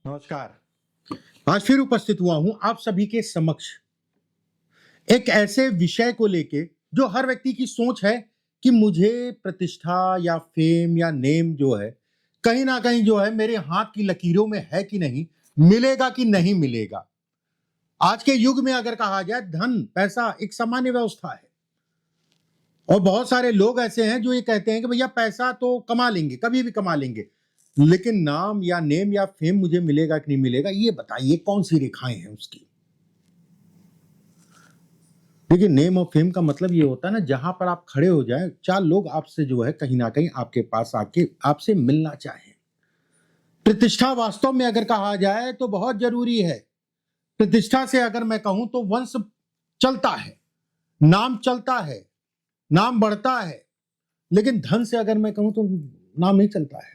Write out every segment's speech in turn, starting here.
नमस्कार। आज फिर उपस्थित हुआ हूं आप सभी के समक्ष एक ऐसे विषय को लेके जो हर व्यक्ति की सोच है कि मुझे प्रतिष्ठा या फेम या नेम जो है कहीं ना कहीं जो है मेरे हाथ की लकीरों में है कि नहीं, मिलेगा कि नहीं मिलेगा। आज के युग में अगर कहा जाए धन पैसा एक सामान्य व्यवस्था है और बहुत सारे लोग ऐसे हैं जो ये कहते हैं कि भैया पैसा तो कमा लेंगे, कभी भी कमा लेंगे, लेकिन नाम या नेम या फेम मुझे मिलेगा कि नहीं मिलेगा, ये बताइए कौन सी रेखाएं हैं उसकी। देखिए, नेम और फेम का मतलब ये होता है ना, जहां पर आप खड़े हो जाए, चार लोग आपसे जो है कहीं ना कहीं आपके पास आके आपसे मिलना चाहें। प्रतिष्ठा वास्तव में अगर कहा जाए तो बहुत जरूरी है। प्रतिष्ठा से अगर मैं कहूं तो वंश चलता है, नाम चलता है, नाम बढ़ता है, लेकिन धन से अगर मैं कहूं तो नाम नहीं चलता है।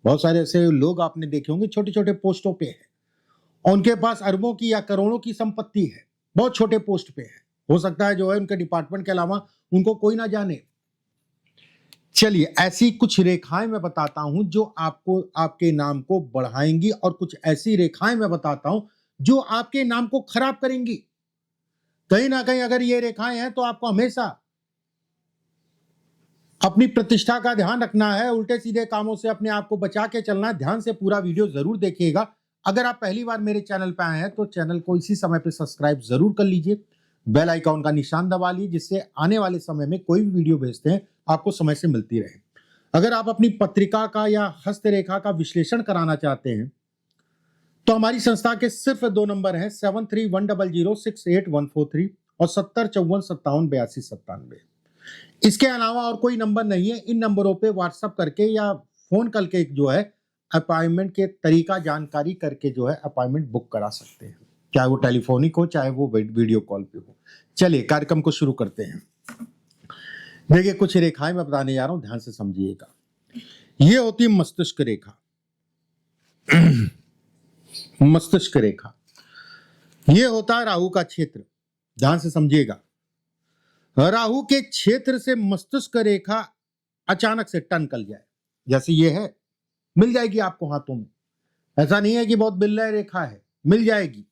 बहुत सारे ऐसे लोग आपने देखे होंगे छोटे छोटे पोस्टों पे हैं और उनके पास अरबों की या करोड़ों की संपत्ति है, बहुत छोटे पोस्ट पे है। हो सकता है जो है उनके डिपार्टमेंट के अलावा उनको कोई ना जाने। चलिए, ऐसी कुछ रेखाएं मैं बताता हूं जो आपको आपके नाम को बढ़ाएंगी और कुछ ऐसी रेखाएं मैं बताता हूं जो आपके नाम को खराब करेंगी। कहीं ना कहीं अगर ये रेखाएं हैं तो आपको हमेशा अपनी प्रतिष्ठा का ध्यान रखना है, उल्टे सीधे कामों से अपने आप को बचा के चलना है। ध्यान से पूरा वीडियो जरूर देखिएगा। अगर आप पहली बार मेरे चैनल पे आए हैं तो चैनल को इसी समय पे सब्सक्राइब जरूर कर लीजिए, बेल आइकॉन का निशान दबा लीजिए, जिससे आने वाले समय में कोई भी वीडियो भेजते हैं आपको समय से मिलती रहे। अगर आप अपनी पत्रिका का या हस्तरेखा का विश्लेषण कराना चाहते हैं तो हमारी संस्था के सिर्फ 2 नंबर हैं, 7310068143 और 7054578297। इसके अलावा और कोई नंबर नहीं है। इन नंबरों पे व्हाट्सएप करके या फोन करके जो है अपॉइंटमेंट के तरीका जानकारी करके जो है अपॉइंटमेंट बुक करा सकते हैं, चाहे वो टेलीफोनिक हो चाहे वो वीडियो कॉल पे हो। चलिए कार्यक्रम को शुरू करते हैं। देखिए, कुछ रेखाएं मैं बताने जा रहा हूं, ध्यान से समझिएगा। ये होती है मस्तिष्क रेखा। मस्तिष्क रेखा, ये होता है राहु का क्षेत्र। ध्यान से समझिएगा, राहु के क्षेत्र से मस्तिष्क रेखा अचानक से टनकल जाए, जैसे ये है, मिल जाएगी आपको हाथों में। ऐसा नहीं है कि बहुत बिल्ला रेखा है, मिल जाएगी।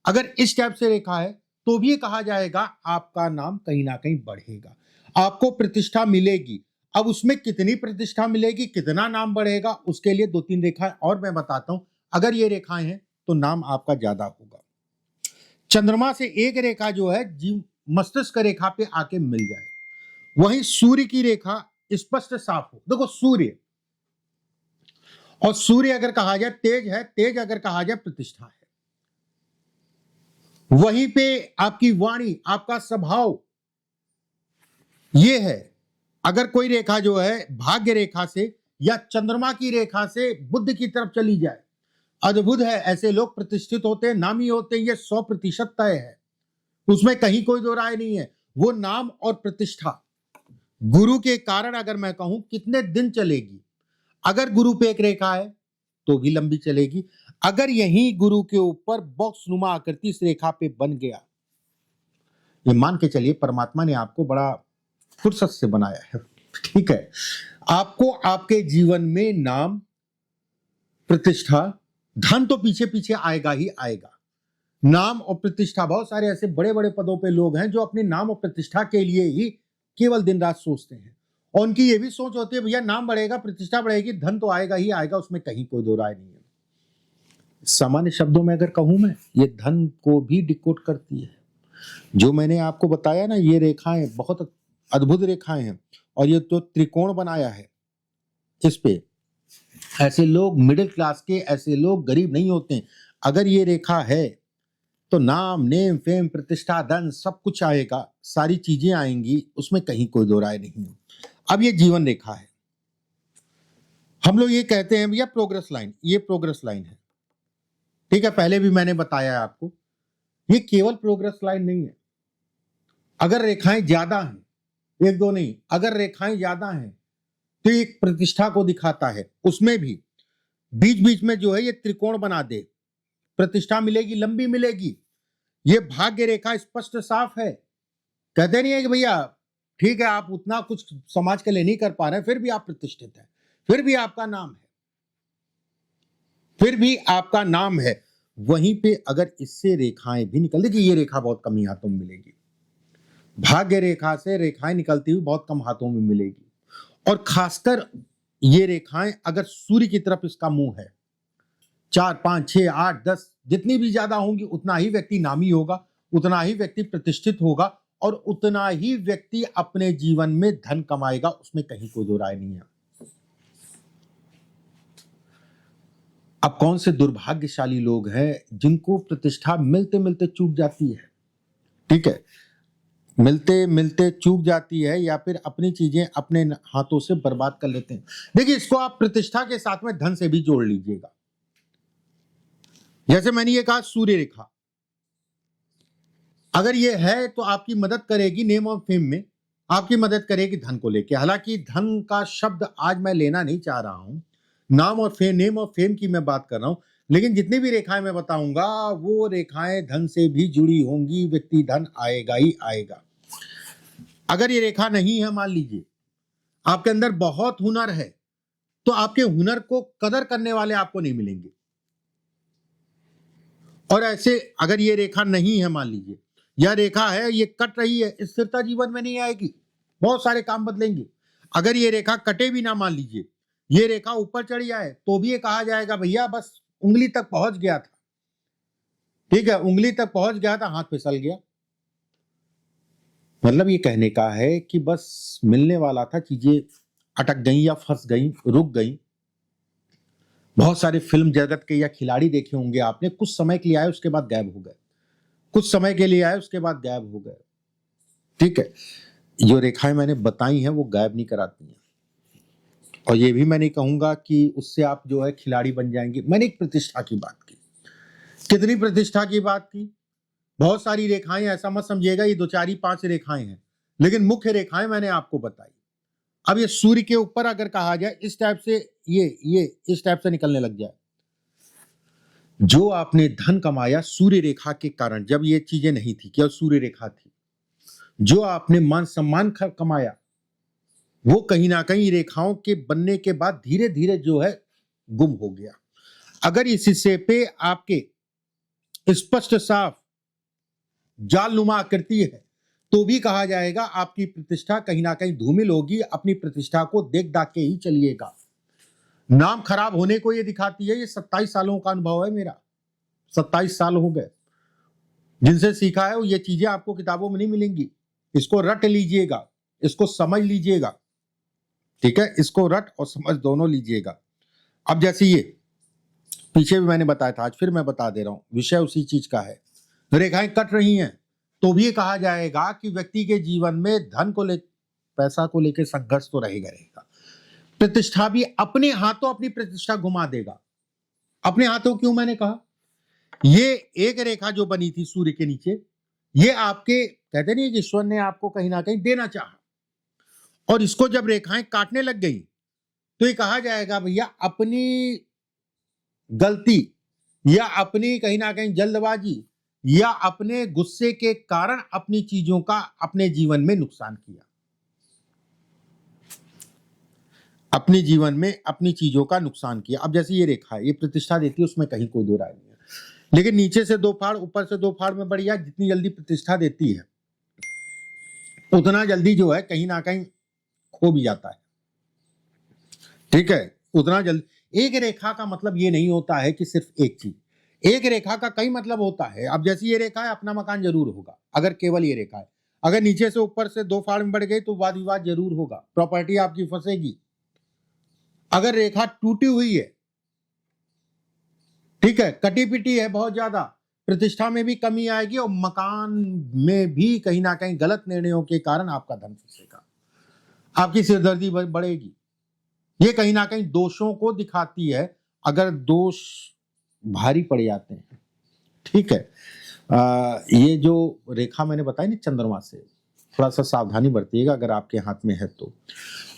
अगर इस टाइप से रेखा है तो भी कहा जाएगा आपका नाम कहीं ना कहीं बढ़ेगा, आपको प्रतिष्ठा मिलेगी। अब उसमें कितनी प्रतिष्ठा मिलेगी, कितना नाम बढ़ेगा, उसके लिए 2-3 रेखाएं और मैं बताता हूं। अगर ये रेखाएं हैं तो नाम आपका ज्यादा होगा। चंद्रमा से एक रेखा जो है मस्तिष्क रेखा पे आके मिल जाए, वहीं सूर्य की रेखा स्पष्ट साफ हो। देखो, सूर्य और सूर्य अगर कहा जाए तेज है, तेज अगर कहा जाए प्रतिष्ठा है। वहीं पे आपकी वाणी, आपका स्वभाव ये है। अगर कोई रेखा जो है भाग्य रेखा से या चंद्रमा की रेखा से बुद्ध की तरफ चली जाए, अद्भुत है। ऐसे लोग प्रतिष्ठित होते हैं, नामी होते हैं, ये 100% तय है, उसमें कहीं कोई दो राय नहीं है। वो नाम और प्रतिष्ठा गुरु के कारण अगर मैं कहूं कितने दिन चलेगी। अगर गुरु पे एक रेखा है तो भी लंबी चलेगी। अगर यही गुरु के ऊपर बॉक्स नुमा आकृति इस रेखा पे बन गया, ये मान के चलिए परमात्मा ने आपको बड़ा फुर्सत से बनाया है, ठीक है। आपको आपके जीवन में नाम, प्रतिष्ठा, धन तो पीछे पीछे आएगा ही आएगा। नाम और प्रतिष्ठा, बहुत सारे ऐसे बड़े बड़े पदों पे लोग हैं जो अपने नाम और प्रतिष्ठा के लिए ही केवल दिन रात सोचते हैं और उनकी ये भी सोच होती है भैया नाम बढ़ेगा, प्रतिष्ठा बढ़ेगी, धन तो आएगा ही आएगा, उसमें कहीं कोई दो राय नहीं है। सामान्य शब्दों में अगर कहूं मैं, ये धन को भी डिकोड करती है। जो मैंने आपको बताया ना, ये रेखाएं बहुत अद्भुत रेखाएं हैं और ये तो त्रिकोण बनाया है इस पे। ऐसे लोग मिडिल क्लास के, ऐसे लोग गरीब नहीं होते हैं। अगर ये रेखा है तो नाम, नेम, फेम, प्रतिष्ठा, धन सब कुछ आएगा, सारी चीजें आएंगी, उसमें कहीं कोई दो राय नहीं है। अब ये जीवन रेखा है। हम लोग ये कहते हैं भैया प्रोग्रेस लाइन, ये प्रोग्रेस लाइन है, ठीक है। पहले भी मैंने बताया है आपको, ये केवल प्रोग्रेस लाइन नहीं है। अगर रेखाएं ज्यादा हैं, एक दो नहीं, अगर रेखाएं ज्यादा हैं तो एक प्रतिष्ठा को दिखाता है। उसमें भी बीच बीच में जो है ये त्रिकोण बना दे, प्रतिष्ठा मिलेगी, लंबी मिलेगी। ये भाग्य रेखा स्पष्ट साफ है। कहते नहीं है कि भैया ठीक है आप उतना कुछ समाज के लिए नहीं कर पा रहे, फिर भी आप प्रतिष्ठित हैं, फिर भी आपका नाम है। फिर भी आपका नाम है, वहीं पे अगर इससे रेखाएं भी निकल, देखिए ये रेखा बहुत कम ही हाथों में मिलेगी, भाग्य रेखा से रेखाएं निकलती हुई बहुत कम हाथों में मिलेगी। और खासकर ये रेखाएं अगर सूर्य की तरफ इसका मुंह है, 4, 5, 6, 8, 10 जितनी भी ज्यादा होंगी उतना ही व्यक्ति नामी होगा, उतना ही व्यक्ति प्रतिष्ठित होगा और उतना ही व्यक्ति अपने जीवन में धन कमाएगा, उसमें कहीं कोई दो राय नहीं है। अब कौन से दुर्भाग्यशाली लोग हैं जिनको प्रतिष्ठा मिलते मिलते चूक जाती है, ठीक है, मिलते मिलते चूक जाती है या फिर अपनी चीजें अपने हाथों से बर्बाद कर लेते हैं। देखिए इसको आप प्रतिष्ठा के साथ में धन से भी जोड़ लीजिएगा। जैसे मैंने ये कहा सूर्य रेखा अगर ये है तो आपकी मदद करेगी नेम और फेम में, आपकी मदद करेगी धन को लेके। हालांकि धन का शब्द आज मैं लेना नहीं चाह रहा हूं, नाम और फेम, नेम और फेम की मैं बात कर रहा हूं, लेकिन जितनी भी रेखाएं मैं बताऊंगा वो रेखाएं धन से भी जुड़ी होंगी, व्यक्ति धन आएगा ही आएगा। अगर ये रेखा नहीं है, मान लीजिए आपके अंदर बहुत हुनर है, तो आपके हुनर को कदर करने वाले आपको नहीं मिलेंगे। और ऐसे अगर ये रेखा नहीं है, मान लीजिए यह रेखा है, ये कट रही है, स्थिरता जीवन में नहीं आएगी, बहुत सारे काम बदलेंगे। अगर ये रेखा कटे भी ना, मान लीजिए ये रेखा ऊपर चढ़ जाए, तो भी ये कहा जाएगा भैया बस उंगली तक पहुंच गया था, ठीक है, उंगली तक पहुंच गया था, हाथ फिसल गया। मतलब ये कहने का है कि बस मिलने वाला था, चीजें अटक गई या फंस गई, रुक गई। बहुत सारे फिल्म जगत के या खिलाड़ी देखे होंगे आपने, कुछ समय के लिए आए उसके बाद गायब हो गए, कुछ समय के लिए आए उसके बाद गायब हो गए, ठीक है। जो रेखाएं मैंने बताई हैं वो गायब नहीं कराती हैं। और ये भी मैं नहीं कहूंगा कि उससे आप जो है खिलाड़ी बन जाएंगे। मैंने एक प्रतिष्ठा की बात की, कितनी प्रतिष्ठा की बात की, बहुत सारी रेखाएं, ऐसा मत समझिएगा ये 2, 4, 5 रेखाएं हैं, लेकिन मुख्य रेखाएं मैंने आपको बताई। अब ये सूर्य के ऊपर अगर कहा जाए इस टाइप से, ये इस टाइप से निकलने लग जाए, जो आपने धन कमाया सूर्य रेखा के कारण, जब ये चीजें नहीं थी, केवल सूर्य रेखा थी, जो आपने मान सम्मान कमाया वो कहीं ना कहीं रेखाओं के बनने के बाद धीरे धीरे जो है गुम हो गया। अगर इस हिस्से पे आपके स्पष्ट साफ जालनुमा आकृति है, तो भी कहा जाएगा आपकी प्रतिष्ठा कहीं ना कहीं धूमिल होगी। अपनी प्रतिष्ठा को देख दाख के ही चलिएगा। नाम खराब होने को ये दिखाती है। ये 27 सालों का अनुभव है मेरा, 27 साल हो गए जिनसे सीखा है। ये चीजें आपको किताबों में नहीं मिलेंगी, इसको रट लीजिएगा, इसको समझ लीजिएगा, ठीक है, इसको रट और समझ दोनों लीजिएगा। अब जैसे ये पीछे भी मैंने बताया था, आज फिर मैं बता दे रहा हूं, विषय उसी चीज का है। रेखाएं कट रही हैं तो भी कहा जाएगा कि व्यक्ति के जीवन में धन को ले, पैसा को लेकर संघर्ष तो रहेगा रहेगा। प्रतिष्ठा भी अपने हाथों अपनी प्रतिष्ठा घुमा देगा। अपने हाथों क्यों, मैंने कहा ये एक रेखा जो बनी थी सूर्य के नीचे, ये आपके कहते नहीं कि ईश्वर ने आपको कहीं ना कहीं देना चाहा, और इसको जब रेखाएं काटने लग गई तो ये कहा जाएगा भैया अपनी गलती या अपनी कहीं ना कहीं जल्दबाजी या अपने गुस्से के कारण अपनी चीजों का अपने जीवन में नुकसान किया, अपने जीवन में अपनी चीजों का नुकसान किया। अब जैसे ये रेखा है, ये प्रतिष्ठा देती है, उसमें कहीं कोई दो राय नहीं है, लेकिन नीचे से 2 फाड़ ऊपर से 2 फाड़ में बढ़िया, जितनी जल्दी प्रतिष्ठा देती है उतना जल्दी जो है कहीं ना कहीं खो भी जाता है, ठीक है, उतना जल्दी। एक रेखा का मतलब ये नहीं होता है कि सिर्फ एक चीज, एक रेखा का कई मतलब होता है। अब जैसे ये रेखा है, अपना मकान जरूर होगा अगर केवल ये रेखा है। अगर नीचे से ऊपर से 2 फाड़ में बढ़ गई तो वाद विवाद जरूर होगा, प्रॉपर्टी आपकी फंसेगी। अगर रेखा टूटी हुई है, ठीक है, कटी पिटी है बहुत ज्यादा, प्रतिष्ठा में भी कमी आएगी और मकान में भी कहीं ना कहीं गलत निर्णयों के कारण आपका धन फंसेगा, आपकी सिरदर्दी बढ़ेगी। ये कहीं ना कहीं दोषों को दिखाती है, अगर दोष भारी पड़ जाते हैं, ठीक है। ये जो रेखा मैंने बताई ना चंद्रमा से, थोड़ा सा सावधानी बरतिएगा अगर आपके हाथ में है तो।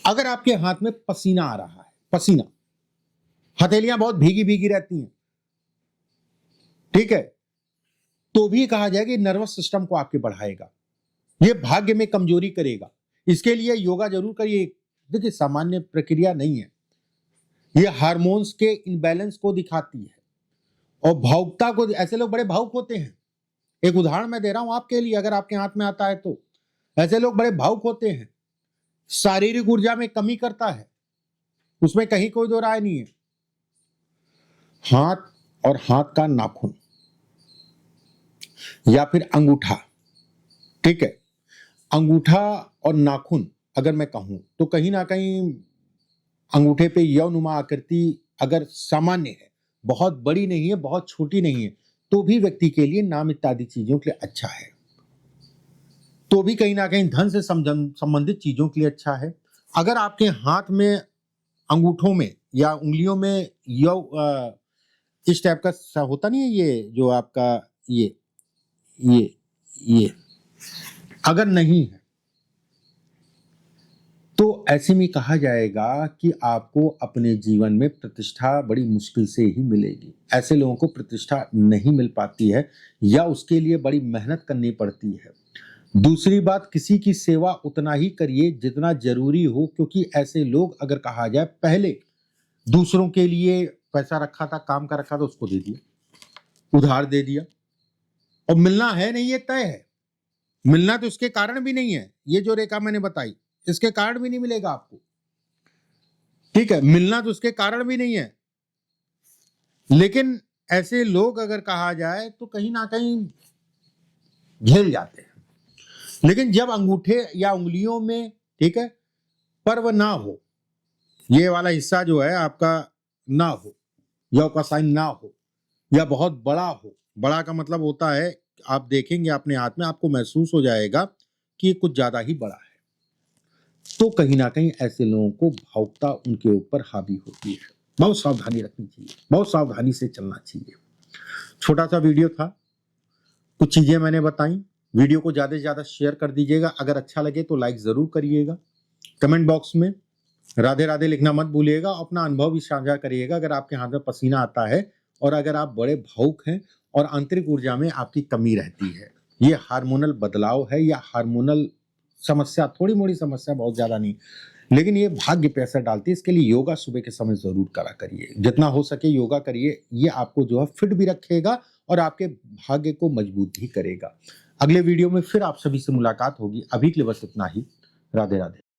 अगर आपके हाथ में पसीना आ रहा है, पसीना, हथेलियां बहुत भीगी भीगी रहती हैं, ठीक है, तो भी कहा जाए कि नर्वस सिस्टम को आपके बढ़ाएगा, ये भाग्य में कमजोरी करेगा। इसके लिए योगा जरूर करिए। देखिए सामान्य प्रक्रिया नहीं है, ये हार्मोन्स के इनबैलेंस को दिखाती है और भावुकता को। ऐसे लोग बड़े भावुक होते हैं। एक उदाहरण मैं दे रहा हूं आपके लिए, अगर आपके हाथ में आता है तो। ऐसे लोग बड़े भावुक होते हैं, शारीरिक ऊर्जा में कमी करता है, उसमें कहीं कोई दो राय नहीं है। हाथ और हाथ का नाखून या फिर अंगूठा, ठीक है, अंगूठा और नाखून अगर मैं कहूं तो कहीं ना कहीं अंगूठे पे यौनुमा आकृति अगर सामान्य है, बहुत बड़ी नहीं है, बहुत छोटी नहीं है, तो भी व्यक्ति के लिए नाम इत्यादि चीजों के लिए अच्छा है। तो भी कहीं ना कहीं धन से संबंधित चीजों के लिए अच्छा है। अगर आपके हाथ में, अंगूठों में या उंगलियों में इस टाइप का होता नहीं है, ये जो आपका ये अगर नहीं है तो ऐसे में कहा जाएगा कि आपको अपने जीवन में प्रतिष्ठा बड़ी मुश्किल से ही मिलेगी। ऐसे लोगों को प्रतिष्ठा नहीं मिल पाती है या उसके लिए बड़ी मेहनत करनी पड़ती है। दूसरी बात, किसी की सेवा उतना ही करिए जितना जरूरी हो, क्योंकि ऐसे लोग अगर कहा जाए पहले दूसरों के लिए पैसा रखा था, काम का रखा था, उसको दे दिया, उधार दे दिया, और मिलना है नहीं, ये तय है। मिलना तो इसके कारण भी नहीं है, ये जो रेखा मैंने बताई इसके कारण भी नहीं मिलेगा आपको, ठीक है, मिलना तो उसके कारण भी नहीं है। लेकिन ऐसे लोग अगर कहा जाए तो कहीं ना कहीं झेल जाते हैं। लेकिन जब अंगूठे या उंगलियों में, ठीक है, पर्व ना हो, ये वाला हिस्सा जो है आपका ना हो, यौ का साइन ना हो, या बहुत बड़ा हो, बड़ा का मतलब होता है आप देखेंगे अपने हाथ में, आपको महसूस हो जाएगा कि ये कुछ ज्यादा ही बड़ा है, तो कहीं ना कहीं ऐसे लोगों को भावुकता उनके ऊपर हावी होती है। बहुत सावधानी रखनी चाहिए, बहुत सावधानी से चलना चाहिए। छोटा सा वीडियो था, कुछ चीजें मैंने बताई। वीडियो को ज्यादा से ज्यादा शेयर कर दीजिएगा, अगर अच्छा लगे तो लाइक जरूर करिएगा। कमेंट बॉक्स में राधे राधे लिखना मत भूलिएगा, अपना अनुभव भी साझा करिएगा अगर आपके हाथ में पसीना आता है और अगर आप बड़े भावुक हैं और आंतरिक ऊर्जा में आपकी कमी रहती है। ये हार्मोनल बदलाव है या हार्मोनल समस्या, थोड़ी मोड़ी समस्या, बहुत ज्यादा नहीं, लेकिन ये भाग्य पे असर डालती है। इसके लिए योगा सुबह के समय जरूर करा करिए, जितना हो सके योगा करिए, ये आपको जो है फिट भी रखेगा और आपके भाग्य को मजबूत भी करेगा। अगले वीडियो में फिर आप सभी से मुलाकात होगी, अभी के लिए बस इतना ही। राधे राधे।